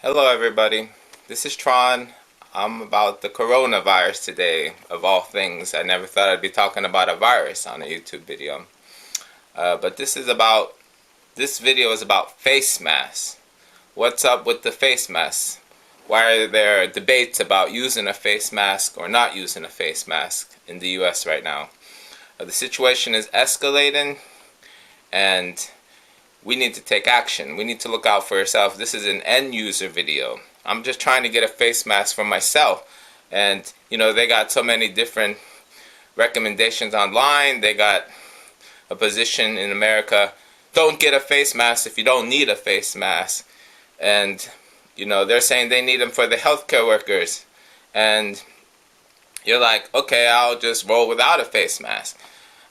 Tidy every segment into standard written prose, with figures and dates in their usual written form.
Hello everybody, this is Tron. I'm about the coronavirus today, of all things. I never thought I'd be talking about a virus on a YouTube video. But this video is about face masks. What's up with the face masks? Why are there debates about using a face mask or not using a face mask in the US right now? The situation is escalating and we need to take action. We need to look out for ourselves. This is an end user video. I'm just trying to get a face mask for myself. And, you know, they got so many different recommendations online. They got a position in America, don't get a face mask if you don't need a face mask. And, you know, they're saying they need them for the healthcare workers. And you're like, okay, I'll just roll without a face mask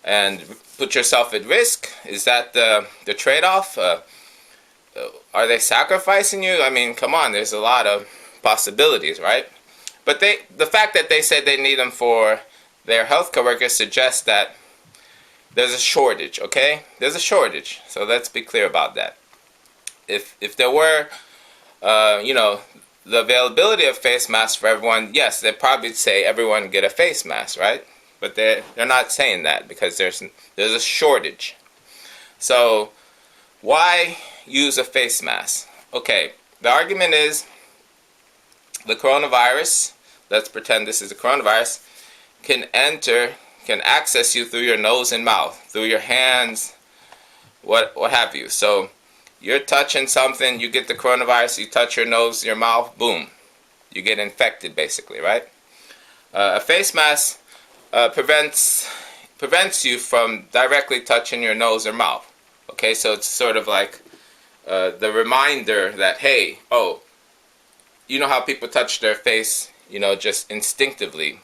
and put yourself at risk. Is that the trade-off? Are they sacrificing you? I mean, come on, there's a lot of possibilities, right? But the fact that they said they need them for their healthcare workers suggests that there's a shortage, okay? There's a shortage, so let's be clear about that. If there were, you know, the availability of face masks for everyone, yes, they'd probably say everyone get a face mask, right? But they're not saying that because there's a shortage. So why use a face mask? Okay, the argument is the coronavirus, let's pretend this is a coronavirus, can access you through your nose and mouth, through your hands, what have you. So you're touching something, you get the coronavirus, you touch your nose, your mouth, boom, you get infected basically, right? A face mask prevents you from directly touching your nose or mouth. Okay, so it's sort of like the reminder that, hey, oh, you know how people touch their face, you know, just instinctively.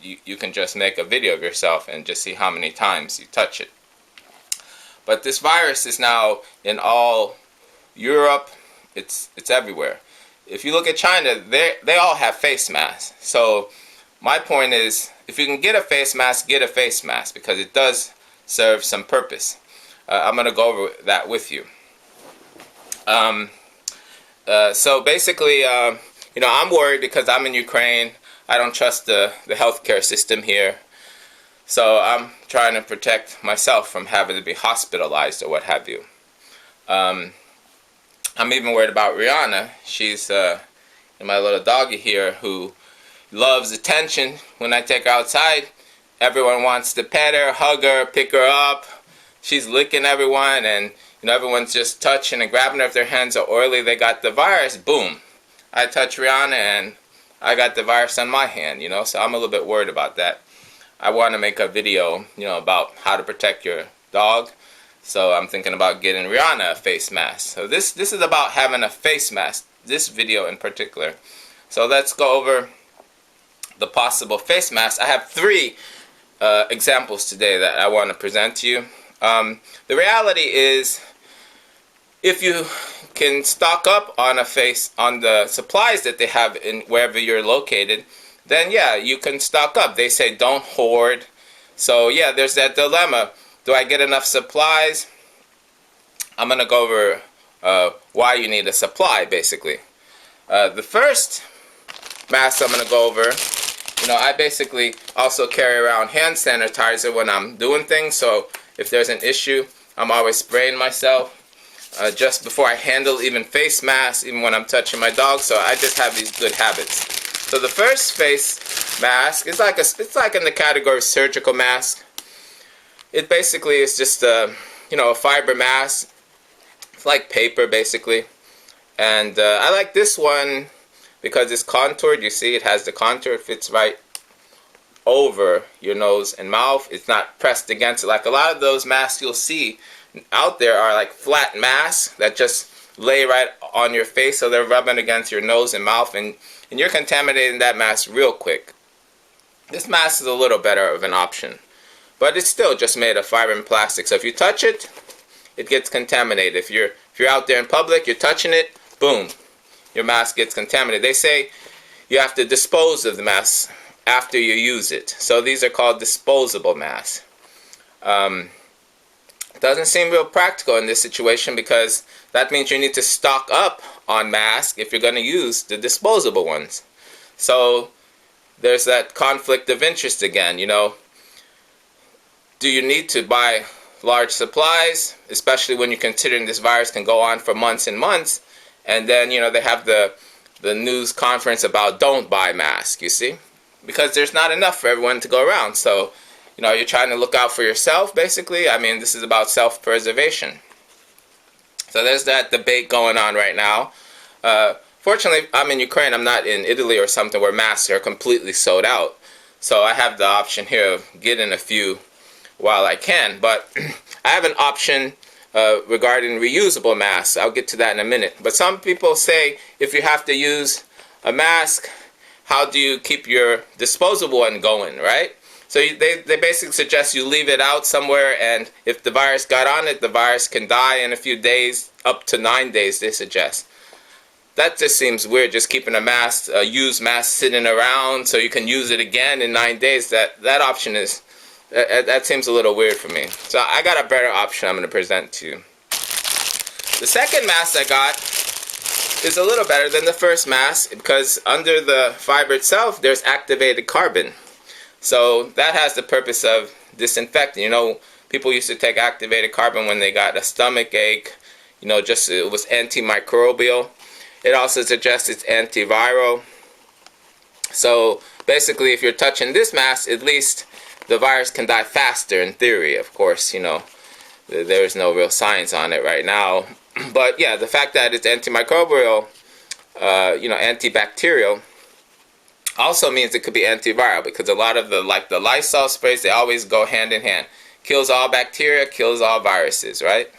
You can just make a video of yourself and just see how many times you touch it. But this virus is now in all Europe. It's everywhere. If you look at China, they all have face masks. So my point is, if you can get a face mask, get a face mask because it does serve some purpose. I'm going to go over that with you. So basically, you know, I'm worried because I'm in Ukraine. I don't trust the healthcare system here. So I'm trying to protect myself from having to be hospitalized or what have you. I'm even worried about Rihanna. She's my little doggy here who loves attention. When I take her outside, everyone wants to pet her, hug her, pick her up. She's licking everyone, and you know, everyone's just touching and grabbing her. If their hands are oily, they got the virus. Boom! I touch Rihanna, and I got the virus on my hand. You know, so I'm a little bit worried about that. I want to make a video, you know, about how to protect your dog. So I'm thinking about getting Rihanna a face mask. So this is about having a face mask. This video in particular. So let's go over the possible face masks. I have 3 examples today that I want to present to you. The reality is, if you can stock up on the supplies that they have in wherever you're located, then yeah, you can stock up. They say don't hoard. So yeah, there's that dilemma. Do I get enough supplies? I'm going to go over why you need a supply, basically. The first mask I'm going to go over, you know, I basically also carry around hand sanitizer when I'm doing things. So if there's an issue, I'm always spraying myself just before I handle even face masks, even when I'm touching my dog. So I just have these good habits. So the first face mask is it's like in the category of surgical mask. It basically is just a fiber mask. It's like paper basically. And I like this one because it's contoured. You see, it has the contour. It fits right over your nose and mouth. It's not pressed against it. Like a lot of those masks you'll see out there are like flat masks that just lay right on your face, so they're rubbing against your nose and mouth, and you're contaminating that mask real quick. This mask is a little better of an option, but it's still just made of fiber and plastic. So if you touch it, it gets contaminated. If you're out there in public, you're touching it, boom, your mask gets contaminated. They say you have to dispose of the mask after you use it. So these are called disposable masks. Doesn't seem real practical in this situation because that means you need to stock up on masks if you're going to use the disposable ones. So there's that conflict of interest again, you know. Do you need to buy large supplies, especially when you're considering this virus can go on for months and months, and then, you know, they have the news conference about don't buy masks, you see? Because there's not enough for everyone to go around. So, you know, you're trying to look out for yourself, basically. I mean, this is about self-preservation. So there's that debate going on right now. Fortunately, I'm in Ukraine. I'm not in Italy or something where masks are completely sold out. So I have the option here of getting a few while I can. But I have an option regarding reusable masks. I'll get to that in a minute. But some people say if you have to use a mask, how do you keep your disposable one going, right? So they basically suggest you leave it out somewhere, and if the virus got on it, the virus can die in a few days, up to 9 days, they suggest. That just seems weird, just keeping a mask, a used mask sitting around so you can use it again in 9 days. That option is, that seems a little weird for me. So I got a better option I'm going to present to you. The second mask I got is a little better than the first mask because under the fiber itself, there's activated carbon. So that has the purpose of disinfecting. You know, people used to take activated carbon when they got a stomach ache. You know, just it was antimicrobial. It also suggests it's antiviral. So basically, if you're touching this mask, at least the virus can die faster in theory. Of course, you know, there's no real science on it right now. But yeah, the fact that it's antimicrobial, you know, antibacterial, also means it could be antiviral because a lot of the Lysol sprays, they always go hand in hand. Kills all bacteria, kills all viruses, right?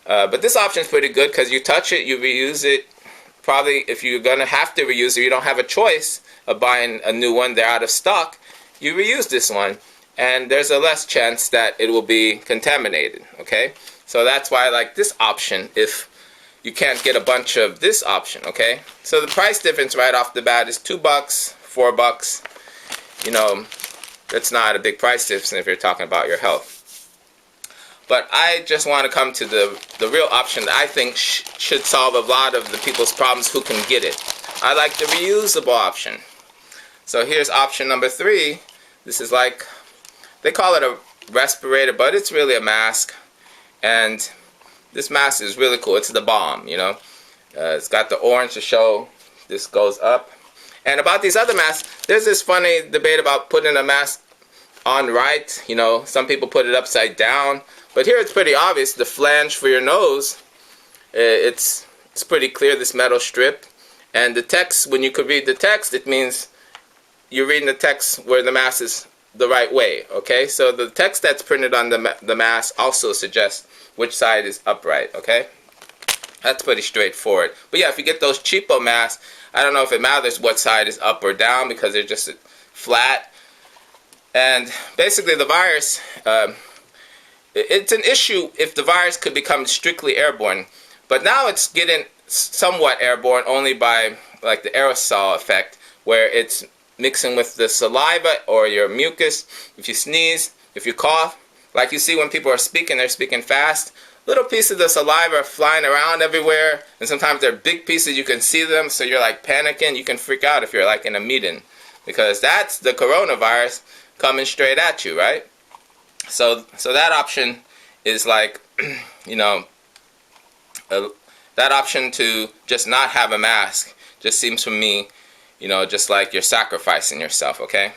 But this option is pretty good because you touch it, you reuse it. Probably if you're going to have to reuse it, you don't have a choice of buying a new one, they're out of stock, you reuse this one. And there's a less chance that it will be contaminated, okay? So that's why I like this option if you can't get a bunch of this option, okay? So the price difference right off the bat is $2, $4. You know, that's not a big price difference if you're talking about your health. But I just want to come to the real option that I think should solve a lot of the people's problems who can get it. I like the reusable option. So here's option number 3. This is like, they call it a respirator, but it's really a mask. And this mask is really cool. It's the bomb, you know. It's got the orange to show this goes up. And about these other masks, there's this funny debate about putting a mask on right. You know, some people put it upside down. But here it's pretty obvious. The flange for your nose, it's pretty clear, this metal strip. And the text, when you could read the text, it means you're reading the text where the mask is the right way, okay? So the text that's printed on the mask also suggests which side is upright, okay? That's pretty straightforward. But yeah, if you get those cheapo masks, I don't know if it matters what side is up or down because they're just flat. And basically the virus, it's an issue if the virus could become strictly airborne. But now it's getting somewhat airborne only by like the aerosol effect where it's mixing with the saliva or your mucus. If you sneeze, if you cough, like you see when people are speaking, they're speaking fast. Little pieces of the saliva are flying around everywhere, and sometimes they're big pieces, you can see them, so you're like panicking. You can freak out if you're like in a meeting, because that's the coronavirus coming straight at you, right? So that option is like, you know, that option to just not have a mask just seems for me, you know, just like you're sacrificing yourself, okay?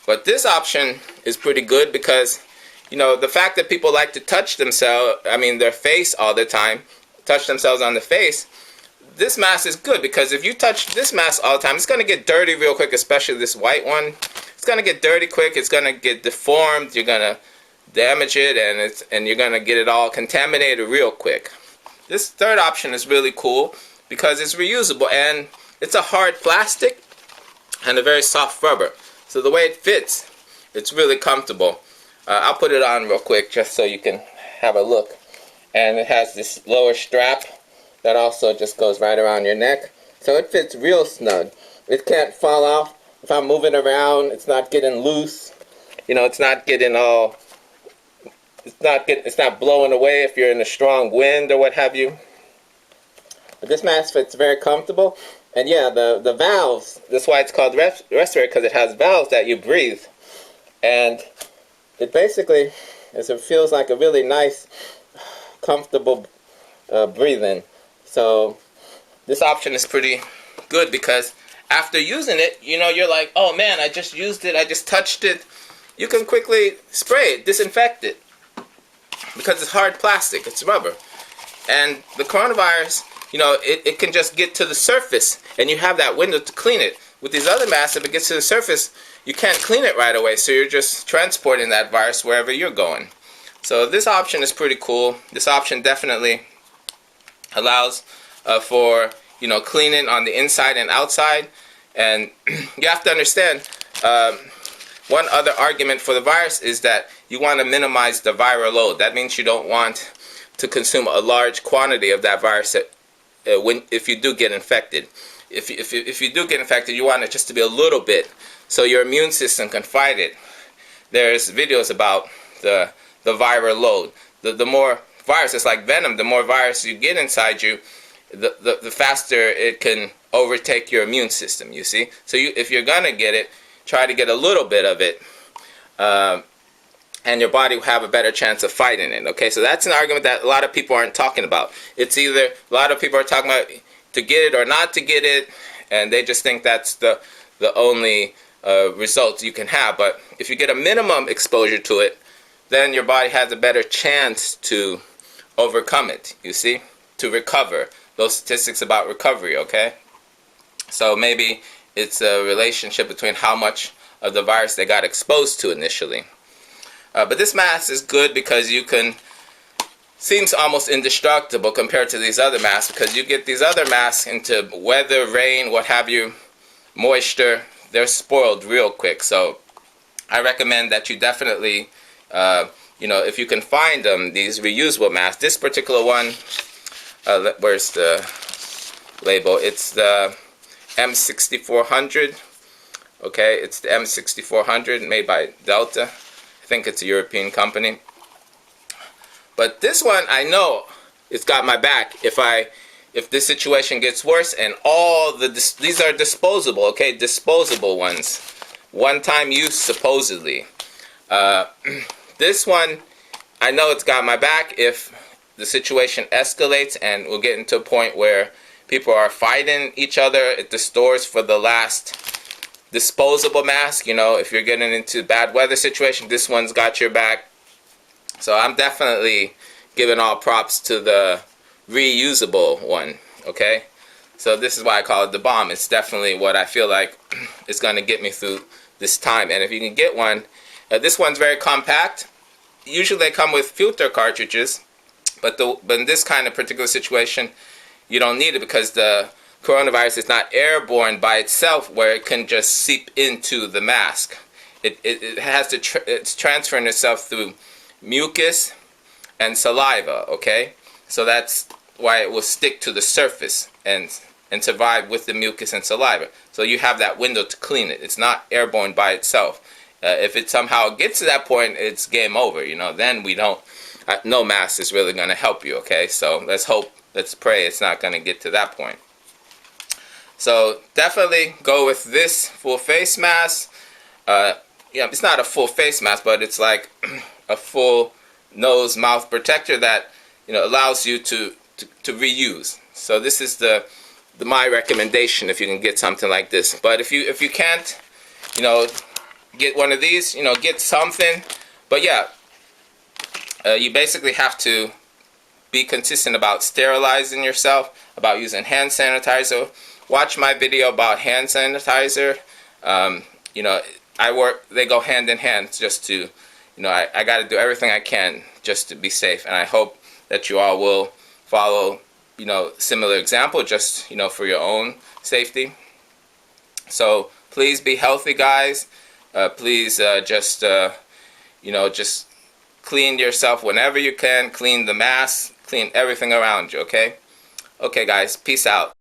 But this option is pretty good because, you know, the fact that people like to touch themselves, I mean their face all the time, touch themselves on the face, this mask is good because if you touch this mask all the time, it's going to get dirty real quick, especially this white one. It's going to get dirty quick, it's going to get deformed, you're going to damage it, and you're going to get it all contaminated real quick. This third option is really cool because it's reusable and it's a hard plastic and a very soft rubber. So the way it fits, it's really comfortable. I'll put it on real quick just so you can have a look. And it has this lower strap that also just goes right around your neck. So it fits real snug. It can't fall off. If I'm moving around, it's not getting loose. You know, it's not getting all it's not blowing away if you're in a strong wind or what have you. But this mask fits very comfortable. And yeah, the valves, that's why it's called respirator, because it has valves that you breathe. And it basically it feels like a really nice, comfortable breathing. So this option is pretty good because after using it, you're like, oh man, I just used it, I just touched it. You can quickly spray it, disinfect it, because it's hard plastic, it's rubber. And the coronavirus, it can just get to the surface, and you have that window to clean it. With these other masks, if it gets to the surface, you can't clean it right away, so you're just transporting that virus wherever you're going. So this option is pretty cool. This option definitely allows for cleaning on the inside and outside. And you have to understand, one other argument for the virus is that you want to minimize the viral load. That means you don't want to consume a large quantity of that virus if you do get infected. If you do get infected, you want it just to be a little bit so your immune system can fight it. There's videos about the viral load. The more virus, it's like venom, the more virus you get inside you, the faster it can overtake your immune system, you see. So if you're going to get it, try to get a little bit of it, and your body will have a better chance of fighting it. Okay, so that's an argument that a lot of people aren't talking about. It's either a lot of people are talking about to get it or not to get it, and they just think that's the only results you can have. But if you get a minimum exposure to it, then your body has a better chance to overcome it, you see, to recover. Those statistics about recovery, okay? So maybe it's a relationship between how much of the virus they got exposed to initially. But this mask is good because seems almost indestructible compared to these other masks, because you get these other masks into weather, rain, what have you, moisture, they're spoiled real quick. So I recommend that you definitely, if you can find them, these reusable masks. This particular one, where's the label? It's the M6400. Okay, it's the M6400 made by Delta. I think it's a European company. But this one, I know it's got my back if this situation gets worse. And these are disposable, okay, disposable ones, one-time use supposedly. This one, I know it's got my back if the situation escalates and we'll get into a point where people are fighting each other at the stores for the last disposable mask. If you're getting into bad weather situation, this one's got your back. So I'm definitely giving all props to the reusable one, okay? So this is why I call it the bomb. It's definitely what I feel like is going to get me through this time. And if you can get one, this one's very compact. Usually they come with filter cartridges, but in this kind of particular situation, you don't need it because the coronavirus is not airborne by itself, where it can just seep into the mask. It has to it's transferring itself through mucus and saliva, okay? So that's why it will stick to the surface and survive with the mucus and saliva. So you have that window to clean it. It's not airborne by itself. If it somehow gets to that point, it's game over, then we don't, no mask is really going to help you, okay? So let's pray it's not going to get to that point. So definitely go with this full face mask. It's not a full face mask, but it's like a full nose mouth protector that allows you to reuse. So this is my recommendation if you can get something like this. But if you can't, get one of these, get something. But yeah, you basically have to be consistent about sterilizing yourself, about using hand sanitizer. Watch my video about hand sanitizer. They go hand in hand just to, I got to do everything I can just to be safe. And I hope that you all will follow, similar example, just, for your own safety. So please be healthy, guys. Please just clean yourself whenever you can. Clean the mask, clean everything around you, okay? Okay, guys, peace out.